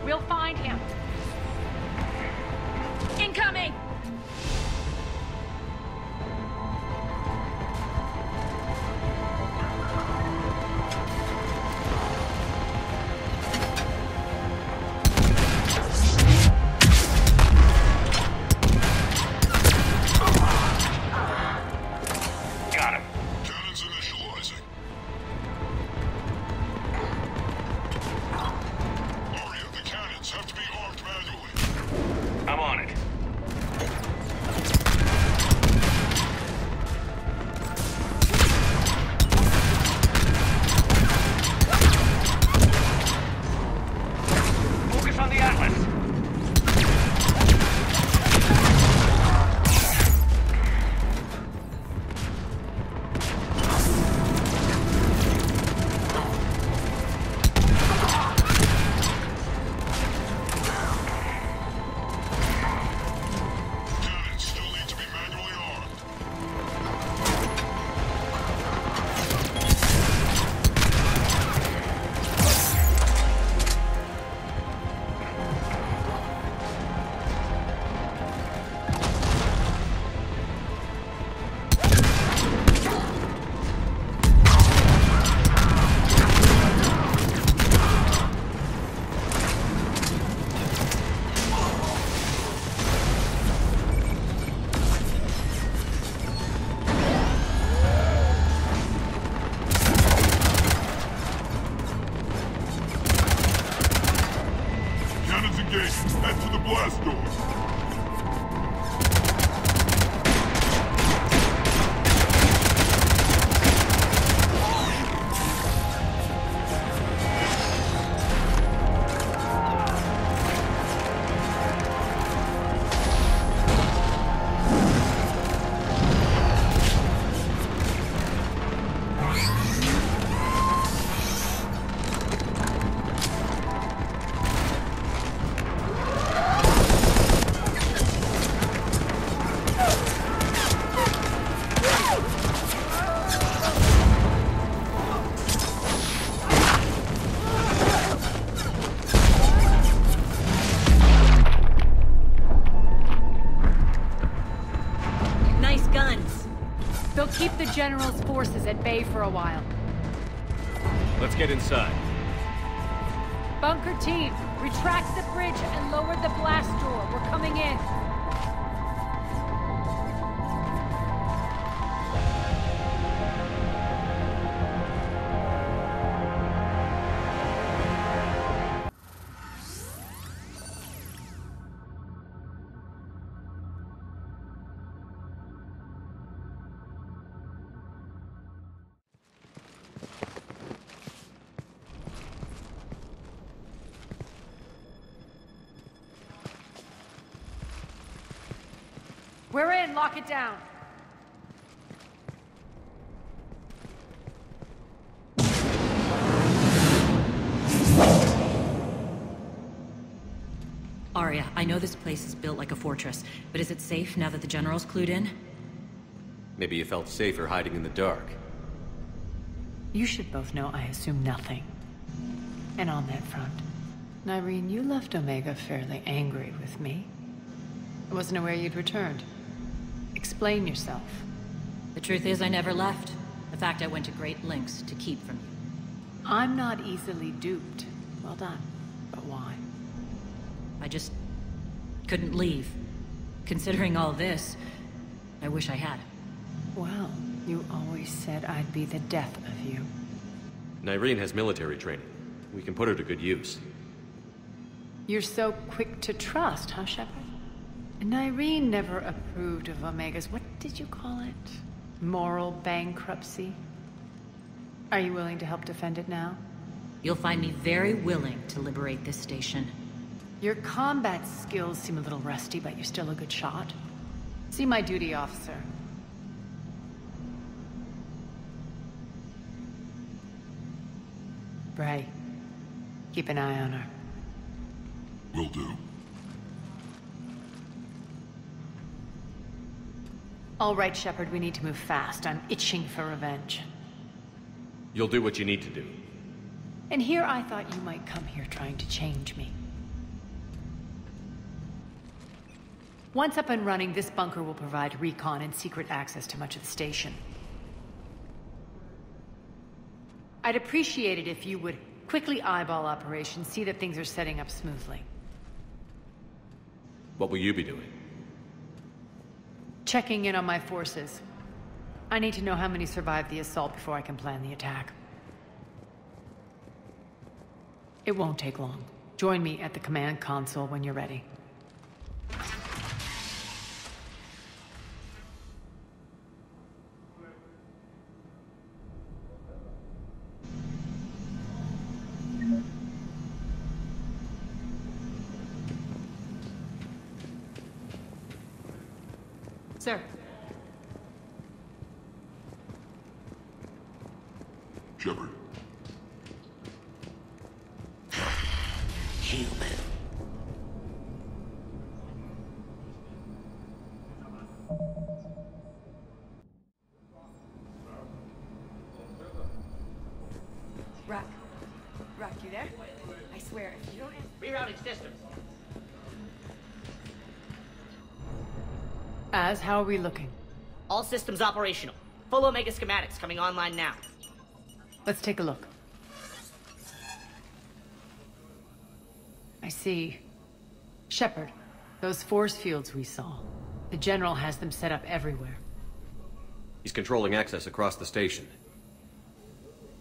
We'll find him. Incoming! Got him. Cannons initializing. Aria, the cannons have to be armed manually. I'm on it. Focus on the Atlas. Cannons still need to be manually armed. Cannons engaged. Head to the blast door. Nice guns. They'll keep the General's forces at bay for a while. Let's get inside. Bunker team, retract the bridge and lower the blast door. We're coming in. We're in. Lock it down. Aria, I know this place is built like a fortress, but is it safe now that the General's clued in? Maybe you felt safer hiding in the dark. You should both know I assume nothing. And on that front, Nyreen, you left Omega fairly angry with me. I wasn't aware you'd returned. Explain yourself. The truth is I never left. In fact, I went to great lengths to keep from you. I'm not easily duped. Well done. But why? I just Couldn't leave. Considering all this, I wish I had. Well, you always said I'd be the death of you. Nyreen has military training. We can put her to good use. You're so quick to trust, huh, Shepard? Nyreen never approved of Omega's, what did you call it? Moral bankruptcy? Are you willing to help defend it now? You'll find me very willing to liberate this station. Your combat skills seem a little rusty, but you're still a good shot. See my duty officer. Bray, keep an eye on her. Will do. All right, Shepard, we need to move fast. I'm itching for revenge. You'll do what you need to do. And here I thought you might come here trying to change me. Once up and running, this bunker will provide recon and secret access to much of the station. I'd appreciate it if you would quickly eyeball operations, see that things are setting up smoothly. What will you be doing? Checking in on my forces. I need to know how many survived the assault before I can plan the attack. It won't take long. Join me at the command console when you're ready. Sir. Shepard. Human. Rock, you there? I swear, if you don't answer... Rerouting systems. How are we looking? All systems operational. Full Omega schematics coming online now. Let's take a look. I see. Shepard, those force fields we saw. The General has them set up everywhere. He's controlling access across the station.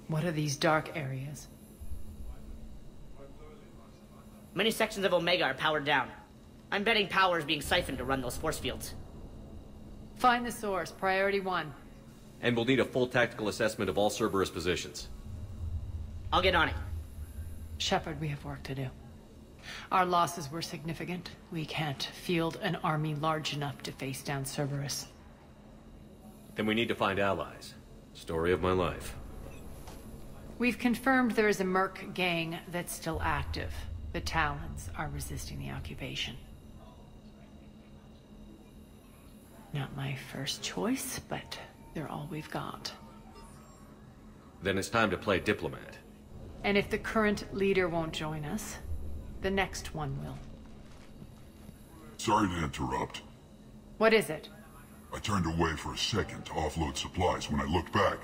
What are these dark areas? Many sections of Omega are powered down. I'm betting power is being siphoned to run those force fields. Find the source, priority 1. And we'll need a full tactical assessment of all Cerberus positions. I'll get on it. Shepard, we have work to do. Our losses were significant. We can't field an army large enough to face down Cerberus. Then we need to find allies. Story of my life. We've confirmed there is a merc gang that's still active. The Talons are resisting the occupation. Not my first choice, but they're all we've got. Then it's time to play diplomat. And if the current leader won't join us, the next one will. Sorry to interrupt. What is it? I turned away for a second to offload supplies. When I looked back,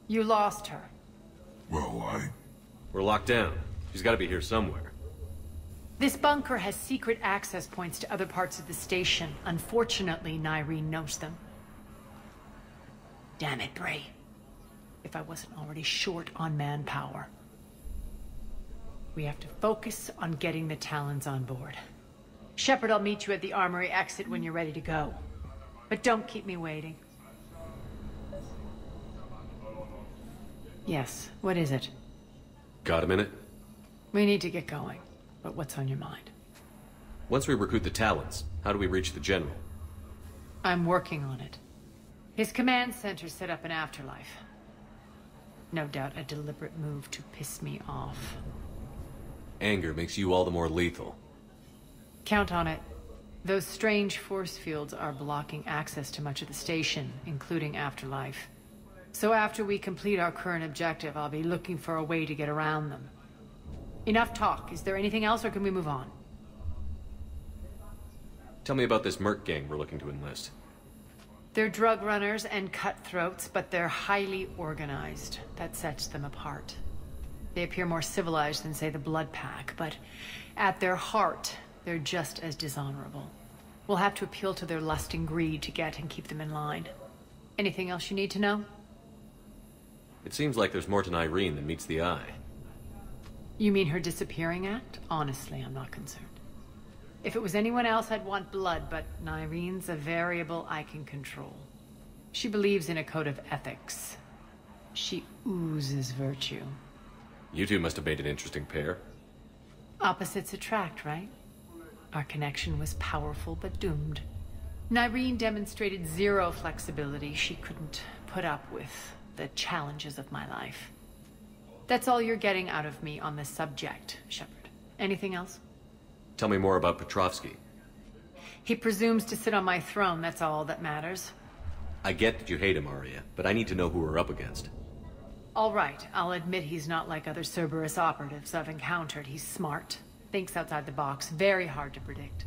You lost her. well, We're locked down. She's got to be here somewhere. This bunker has secret access points to other parts of the station. Unfortunately, Nyreen knows them. Damn it, Bray. If I wasn't already short on manpower. We have to focus on getting the Talons on board. Shepard, I'll meet you at the armory exit when you're ready to go. But don't keep me waiting. Yes, what is it? Got a minute? We need to get going. But what's on your mind? Once we recruit the Talons, how do we reach the General? I'm working on it. His command center set up an afterlife. No doubt a deliberate move to piss me off. Anger makes you all the more lethal. Count on it. Those strange force fields are blocking access to much of the station, including afterlife. So after we complete our current objective, I'll be looking for a way to get around them. Enough talk. Is there anything else, or can we move on? Tell me about this merc gang we're looking to enlist. They're drug runners and cutthroats, but they're highly organized. That sets them apart. They appear more civilized than, say, the Blood Pack, but at their heart, they're just as dishonorable. We'll have to appeal to their lust and greed to get and keep them in line. Anything else you need to know? It seems like there's more to Irene than meets the eye. You mean her disappearing act? Honestly, I'm not concerned. If it was anyone else, I'd want blood, but Irene's a variable I can control. She believes in a code of ethics. She oozes virtue. You two must have made an interesting pair. Opposites attract, right? Our connection was powerful but doomed. Irene demonstrated zero flexibility. She couldn't put up with the challenges of my life. That's all you're getting out of me on this subject, Shepard. Anything else? Tell me more about Petrovsky. He presumes to sit on my throne, that's all that matters. I get that you hate him, Aria, but I need to know who we're up against. All right, I'll admit he's not like other Cerberus operatives I've encountered. He's smart, thinks outside the box, very hard to predict.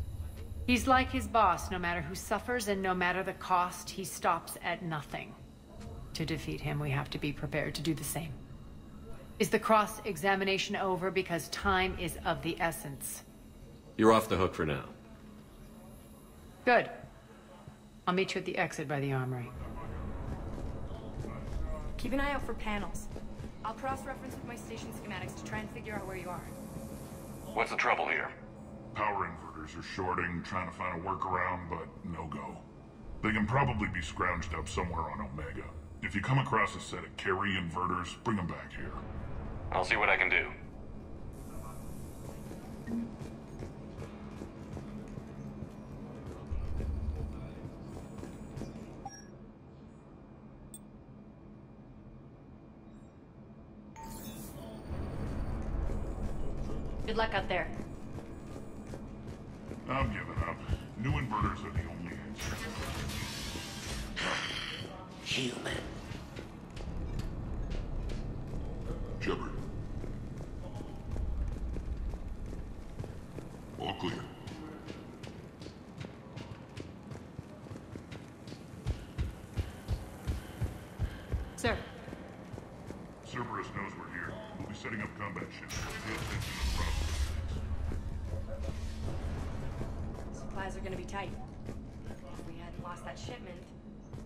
He's like his boss, no matter who suffers and no matter the cost, he stops at nothing. To defeat him, we have to be prepared to do the same. Is the cross-examination over? Because time is of the essence. You're off the hook for now. Good. I'll meet you at the exit by the armory. Keep an eye out for panels. I'll cross-reference with my station schematics to try and figure out where you are. What's the trouble here? Power inverters are shorting, trying to find a workaround, but no go. They can probably be scrounged up somewhere on Omega. If you come across a set of carry inverters, bring them back here. I'll see what I can do. Good luck out there. I'm giving up. New inverters are the only answer. Human. Shepard. All clear. Sir. Cerberus knows we're here. We'll be setting up combat ships. Pay attention to the problem. Supplies are gonna be tight. If we hadn't lost that shipment...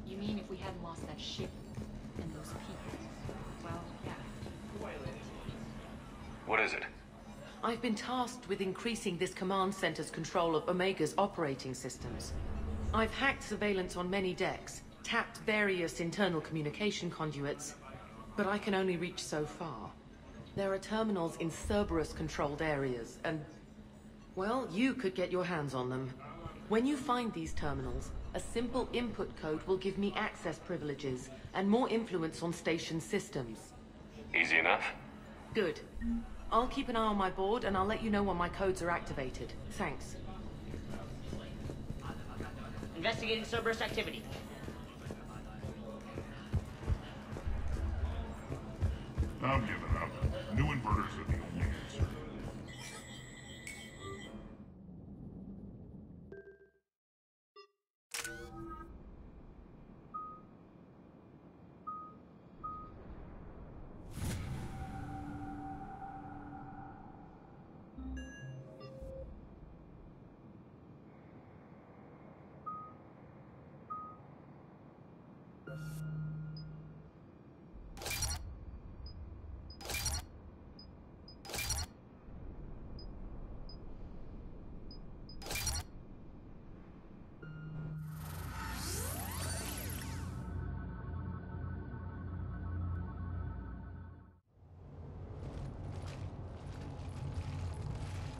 You mean if we hadn't lost that ship and those people? Well, yeah. What is it? I've been tasked with increasing this command center's control of Omega's operating systems. I've hacked surveillance on many decks, tapped various internal communication conduits, but I can only reach so far. There are terminals in Cerberus-controlled areas, and... well, you could get your hands on them. When you find these terminals, a simple input code will give me access privileges and more influence on station systems. Easy enough? Good. I'll keep an eye on my board and I'll let you know when my codes are activated. Thanks. Investigating Cerberus activity. I'm giving up. New inverters are the only answer.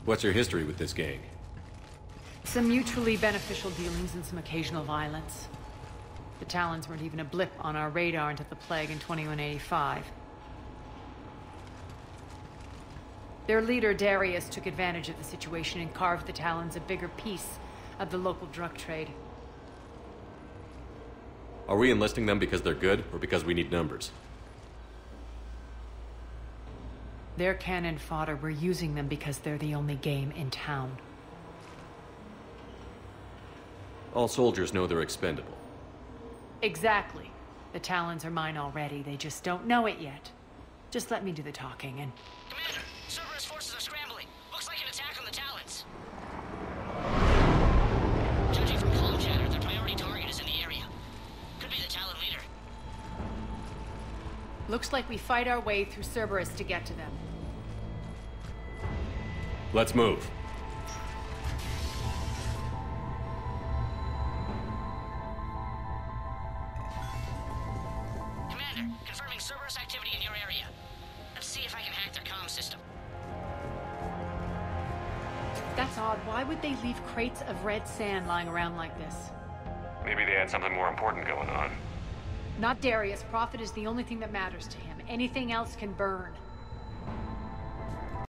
What's your history with this gang? Some mutually beneficial dealings and some occasional violence. The Talons weren't even a blip on our radar until the plague in 2185. Their leader, Darius, took advantage of the situation and carved the Talons a bigger piece of the local drug trade. Are we enlisting them because they're good, or because we need numbers? They're cannon fodder. We're using them because they're the only game in town. All soldiers know they're expendable. Exactly. The Talons are mine already. They just don't know it yet. Just let me do the talking and... Commander, Cerberus forces are scrambling. Looks like an attack on the Talons. Looks like we fight our way through Cerberus to get to them. Let's move. Commander, confirming Cerberus activity in your area. Let's see if I can hack their comm system. That's odd. Why would they leave crates of red sand lying around like this? Maybe they had something more important going on. Not Darius. Profit is the only thing that matters to him. Anything else can burn.